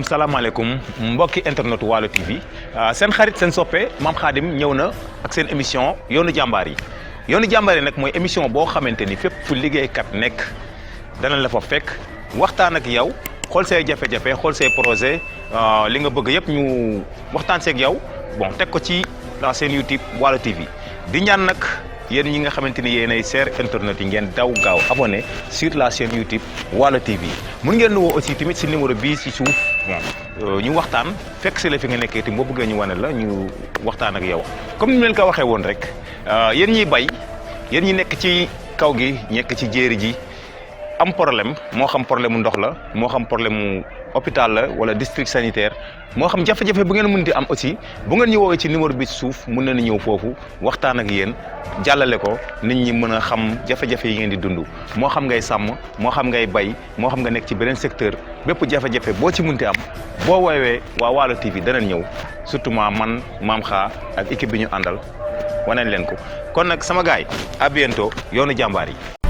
salaamaaleykum mbokki internet Waalo TV seen xarit seen soppe Mame Khadim ñëw na ak seen émission yoonu jàmbaar yi nag mooy émission boo xamante ni fépp fu liggéeykat nekk danañ la fa fekk waxtaan ak yow xool say jafe-jafe xool say projet li nga bëgg yëpp ñu waxtaan seeg yow bon teg ko ci la seen YouTube Waalo TV di ñaan nag yéen ñi nga xamante ni yéenay seer internet yi ngeen daw gaaw abonné sur la chaîne YouTube Waalo TV mun ngeen woo aussi tamit si numéro bii si suuf bon ñu waxtaan fekk si la fi nga nekkee tamit boo bëggee ñu wane la ñu waxtaan ak yow comme ni leen ko waxee woon rek yéen ñiy bay yéen ñi nekk ci kaw gi nekk ci jéeri ji am problème moo xam problème mu ndox la moo xam problème mu hôpital la wala district sanitaire moo xam jafe-jafe bu ngeen mën di am aussi bu ngeen ñu woowee ci numéro bi suuf mun na ñëw foofu waxtaan ak yéen jàllale ko nit ñi mën a xam jafe-jafe yi ngeen di dund moo xam ngay sàmm moo xam ngay bay moo xam nga nekk ci beneen secteur bépp jafe-jafe boo ci munti am boo woowee waa Waalo TV danañ ñëw surtout man Mame Kha ak équipe bi ñu àndal waneen leen ko kon nag sama gaay à bientôt yoonu jàmbaar yi